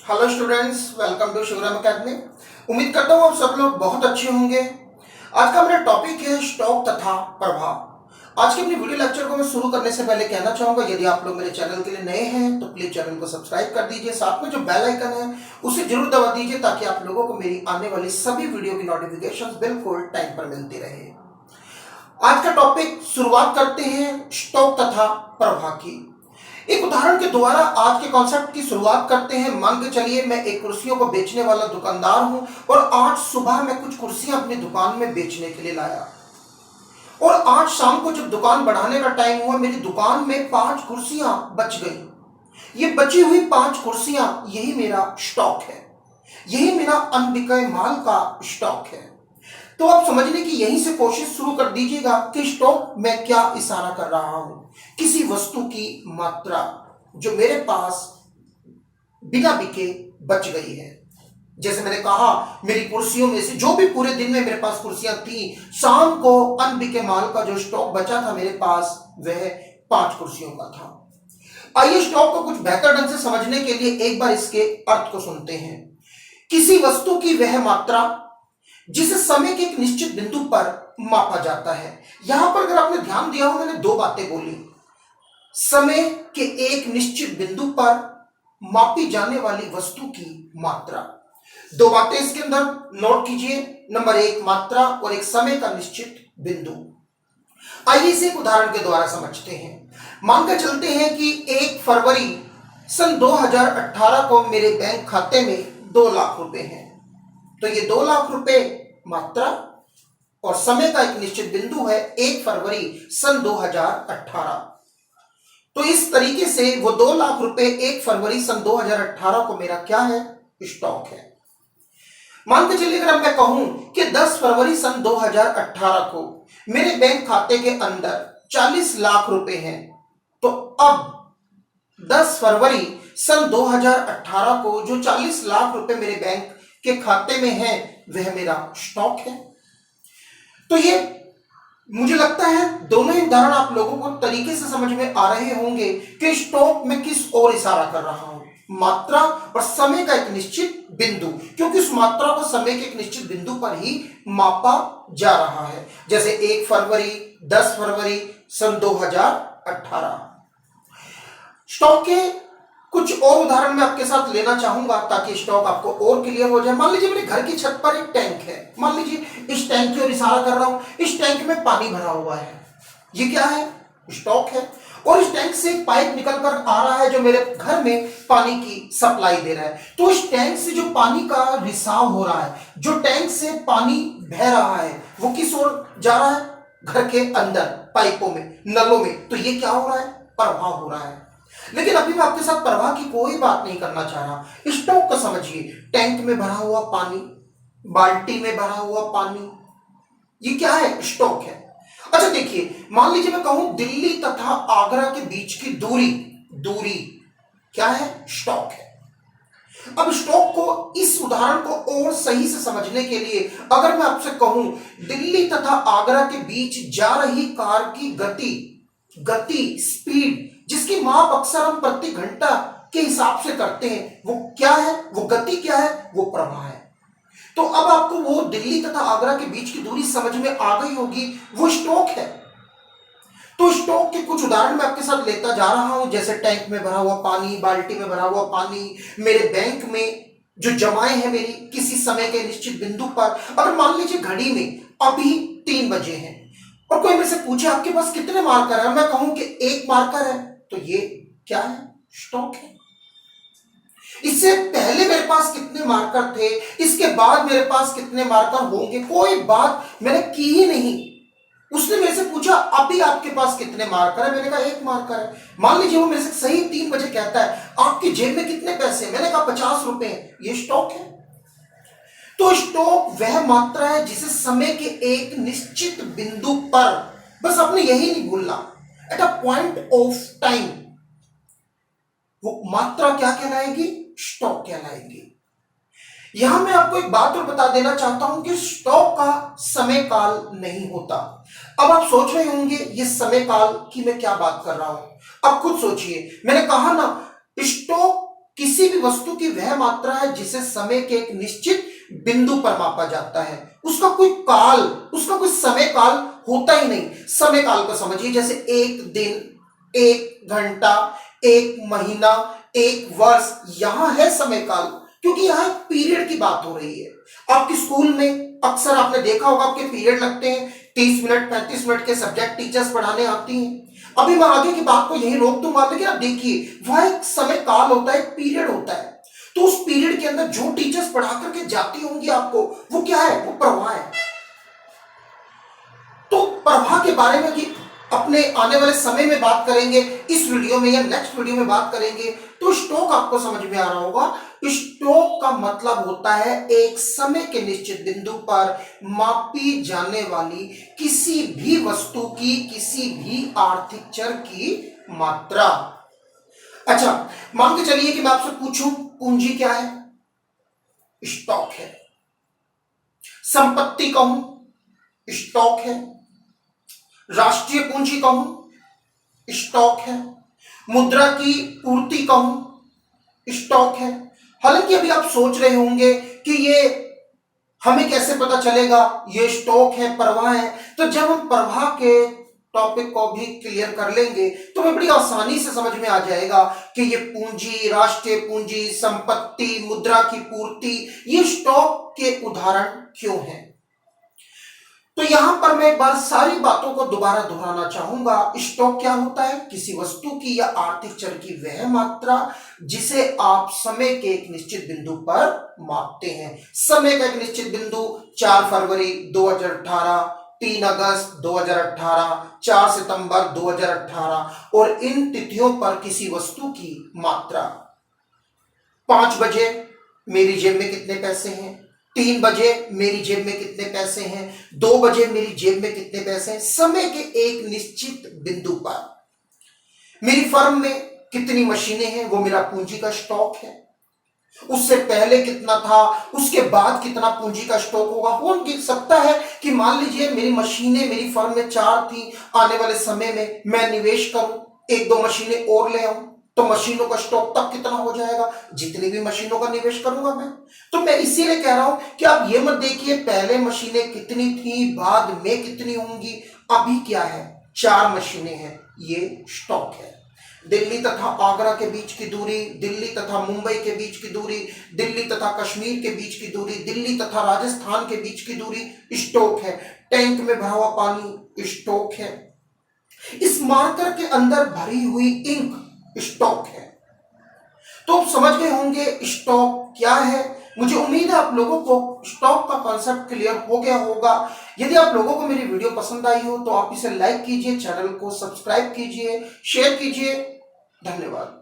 Hello students, welcome to Shivram Academy. उम्मीद करता हूँ आप सब लोग बहुत अच्छे होंगे। आज का मेरा टॉपिक है स्टॉक तथा प्रभाव। आज के अपनी वीडियो लेक्चर को मैं शुरू करने से पहले कहना चाहूंगा, यदि आप लोग मेरे चैनल के लिए नए हैं तो प्लीज चैनल को सब्सक्राइब कर दीजिए। साथ में जो बेल आइकन है उसे जरूर दबा दीजिए ताकि आप लोगों को मेरी आने वाली सभी वीडियो की नोटिफिकेशन बिल्कुल टाइम पर मिलती रहे। आज का टॉपिक शुरुआत करते हैं स्टॉक तथा प्रभाव की। एक उदाहरण के द्वारा आज के कॉन्सेप्ट की शुरुआत करते हैं। मान के चलिए मैं एक कुर्सियों को बेचने वाला दुकानदार हूं और आज सुबह मैं कुछ कुर्सियां अपनी दुकान में बेचने के लिए लाया और आज शाम को जब दुकान बढ़ाने का टाइम हुआ मेरी दुकान में 5 कुर्सियां बच गई। ये बची हुई 5 कुर्सियां यही मेरा स्टॉक है, यही मेरा अनबिके माल का स्टॉक है। तो आप समझने की यहीं से कोशिश शुरू कर दीजिएगा कि स्टॉक में क्या इशारा कर रहा हूं। किसी वस्तु की मात्रा जो मेरे पास बिना बिके बच गई है। जैसे मैंने कहा मेरी कुर्सियों में से जो भी पूरे दिन में मेरे पास कुर्सियां थी, शाम को अनबिके माल का जो स्टॉक बचा था मेरे पास वह 5 कुर्सियों का था। आइए स्टॉक को कुछ बेहतर ढंग से समझने के लिए एक बार इसके अर्थ को सुनते हैं। किसी वस्तु की वह मात्रा जिसे समय के एक निश्चित बिंदु पर मापा जाता है। यहां पर अगर आपने ध्यान दिया हो मैंने 2 बातें बोली। समय के एक निश्चित बिंदु पर मापी जाने वाली वस्तु की मात्रा। 2 बातें इसके अंदर नोट कीजिए। नंबर 1 मात्रा और एक समय का निश्चित बिंदु। आइए इसे एक उदाहरण के द्वारा समझते हैं। मानकर चलते हैं कि 1 फरवरी सन 2018 को मेरे बैंक खाते में 2 लाख रुपए हैं। तो ये 2 लाख रुपए मात्रा और समय का एक निश्चित बिंदु है 1 फरवरी सन 2018। तो इस तरीके से वो 2 लाख रुपए 1 फरवरी सन 2018 को मेरा क्या है, स्टॉक है। मान के चलिए अगर मैं कहूं कि 10 फरवरी सन 2018 को मेरे बैंक खाते के अंदर 40 लाख रुपए हैं, तो अब 10 फरवरी सन 2018 को जो 40 लाख रुपए मेरे बैंक के खाते में है वह मेरा स्टॉक है। तो ये मुझे लगता है दोनों ही उदाहरण आप लोगों को तरीके से समझ में आ रहे होंगे कि स्टॉक में किस ओर इशारा कर रहा हूं, मात्रा और समय का एक निश्चित बिंदु, क्योंकि उस मात्रा को समय के एक निश्चित बिंदु पर ही मापा जा रहा है। जैसे 1 फरवरी 10 फरवरी सन 2018। स्टॉक के कुछ और उदाहरण मैं आपके साथ लेना चाहूंगा ताकि स्टॉक आपको और क्लियर हो जाए। मान लीजिए मेरे घर की छत पर एक टैंक है। मान लीजिए इस टैंक की ओर इशारा कर रहा हूं। इस टैंक में पानी भरा हुआ है, ये क्या है, स्टॉक है। और इस टैंक से एक पाइप निकल कर आ रहा है जो मेरे घर में पानी की सप्लाई दे रहा है। तो इस टैंक से जो पानी का रिसाव हो रहा है, जो टैंक से पानी बह रहा है, वो किस ओर जा रहा है, घर के अंदर पाइपों में, नलों में। तो ये क्या हो रहा है, प्रवाह हो रहा है। लेकिन अभी मैं आपके साथ प्रवाह की कोई बात नहीं करना चाह रहा। स्टॉक को समझिए। टैंक में भरा हुआ पानी, बाल्टी में भरा हुआ पानी, ये क्या है, स्टॉक है। अच्छा देखिए, मान लीजिए मैं कहूं दिल्ली तथा आगरा के बीच की दूरी क्या है, स्टॉक है। अब स्टॉक को, इस उदाहरण को और सही से समझने के लिए अगर मैं आपसे कहूं दिल्ली तथा आगरा के बीच जा रही कार की गति स्पीड, जिसकी माप अक्सर हम प्रति घंटा के हिसाब से करते हैं, वो क्या है, वो गति क्या है, वो प्रवाह है। तो अब आपको वो दिल्ली तथा आगरा के बीच की दूरी समझ में आ गई होगी, वो स्टॉक है। तो स्टॉक के कुछ उदाहरण मैं आपके साथ लेता जा रहा हूं, जैसे टैंक में भरा हुआ पानी, बाल्टी में भरा हुआ पानी, मेरे बैंक में जो जमाएं हैं मेरी किसी समय के निश्चित बिंदु पर। अगर मान लीजिए घड़ी में अभी 3 बजे हैं और कोई मेरे से पूछे आपके पास कितने मार्कर है, मैं कहूं कि 1 मार्कर है, तो ये क्या है, स्टॉक है। इससे पहले मेरे पास कितने मार्कर थे, इसके बाद मेरे पास कितने मार्कर होंगे, कोई बात मैंने की ही नहीं। उसने मेरे से पूछा अभी आपके पास कितने मार्कर है, मैंने कहा 1 मार्कर है। मान लीजिए वो मेरे से सही 3 बजे कहता है आपकी जेब में कितने पैसे, मैंने कहा 50 रुपए, ये स्टॉक है। तो स्टॉक वह मात्रा है जिसे समय के एक निश्चित बिंदु पर, बस आपने यही नहीं भूलना, at a point of time, वो मात्रा क्या कहलाएगी, स्टॉक कहलाएगी। यहां मैं आपको एक बात और बता देना चाहता हूं कि स्टॉक का समय काल नहीं होता। अब आप सोच रहे होंगे ये समय काल की मैं क्या बात कर रहा हूं। अब खुद सोचिए, मैंने कहा ना स्टॉक किसी भी वस्तु की वह मात्रा है जिसे समय के एक निश्चित बिंदु पर मापा जाता है। उसका कोई समय काल होता ही नहीं। समय काल को समझिए, जैसे एक दिन, एक घंटा, एक महीना, एक वर्ष, यहां है समय काल, क्योंकि यहां एक पीरियड की बात हो रही है। आपके स्कूल में अक्सर आपने देखा होगा, आपके पीरियड लगते हैं 30 मिनट 35 मिनट के, सब्जेक्ट टीचर्स पढ़ाने आती हैं। अभी मैं आगे की बात को यही रोक दूंगा, लेकिन आप देखिए वह एक समय काल होता है, एक पीरियड होता है। तो उस पीरियड के अंदर जो टीचर्स पढ़ा करके जाती होंगी आपको, वो क्या है? वो प्रवाह है। तो प्रवाह के बारे में कि अपने आने वाले समय में बात करेंगे, इस वीडियो में या नेक्स्ट वीडियो में बात करेंगे। तो स्टॉक आपको समझ में आ रहा होगा। स्टॉक का मतलब होता है एक समय के निश्चित बिंदु पर मापी जाने वाली किसी भी वस्तु की, किसी भी आर्थिक चर की मात्रा। अच्छा, मान के चलिए कि मैं आपसे पूछूं पूंजी क्या है? स्टॉक है। संपत्ति कहूं, स्टॉक है। राष्ट्रीय पूंजी कहूं, स्टॉक है। मुद्रा की पूर्ति कहूं, स्टॉक है। हालांकि अभी आप सोच रहे होंगे कि ये हमें कैसे पता चलेगा ये स्टॉक है, प्रवाह है। तो जब हम प्रवाह के टॉपिक को भी क्लियर कर लेंगे तो हमें बड़ी आसानी से समझ में आ जाएगा कि ये पूंजी, राष्ट्रीय पूंजी, संपत्ति, मुद्रा की पूर्ति, ये स्टॉक के उदाहरण क्यों हैं। तो यहां पर मैं एक बार सारी बातों को दोबारा दोहराना चाहूंगा। स्टॉक क्या होता है? किसी वस्तु की या आर्थिक चर की वह मात्रा जिसे आप समय के एक निश्चित बिंदु पर मापते हैं। समय का एक निश्चित बिंदु 4 फरवरी 2018, 3 अगस्त 2018, 4 सितंबर 2018, और इन तिथियों पर किसी वस्तु की मात्रा। 5 बजे मेरी जेब में कितने पैसे हैं, 3 बजे मेरी जेब में कितने पैसे हैं, 2 बजे मेरी जेब में कितने पैसे हैं। समय के एक निश्चित बिंदु पर मेरी फर्म में कितनी मशीनें हैं, वो मेरा पूंजी का स्टॉक है। उससे पहले कितना था, उसके बाद कितना पूंजी का स्टॉक होगा। हो सकता है कि मान लीजिए मेरी मशीनें मेरी फर्म में 4 थी, आने वाले समय में मैं निवेश करूं, 1-2 मशीनें और ले आऊं, तो मशीनों का स्टॉक तब कितना हो जाएगा? जितनी भी मशीनों का निवेश करूंगा मैं। तो मैं इसीलिए कह रहा हूं कि आप ये मत देखिए पहले मशीनें कितनी थी, बाद में कितनी होंगी। अभी क्या है? 4 मशीनें हैं, ये स्टॉक है। दिल्ली तथा आगरा के बीच की दूरी, दिल्ली तथा मुंबई के बीच की दूरी, दिल्ली तथा कश्मीर के बीच की दूरी, दिल्ली तथा राजस्थान के बीच की दूरी, स्टॉक है। टैंक में भरा हुआ पानी, स्टॉक है। इस मार्कर के अंदर भरी हुई इंक, स्टॉक है। तो आप समझ गए होंगे स्टॉक क्या है। मुझे उम्मीद है आप लोगों को स्टॉक का कॉन्सेप्ट क्लियर हो गया होगा। यदि आप लोगों को मेरी वीडियो पसंद आई हो तो आप इसे लाइक कीजिए, चैनल को सब्सक्राइब कीजिए, शेयर कीजिए। धन्यवाद।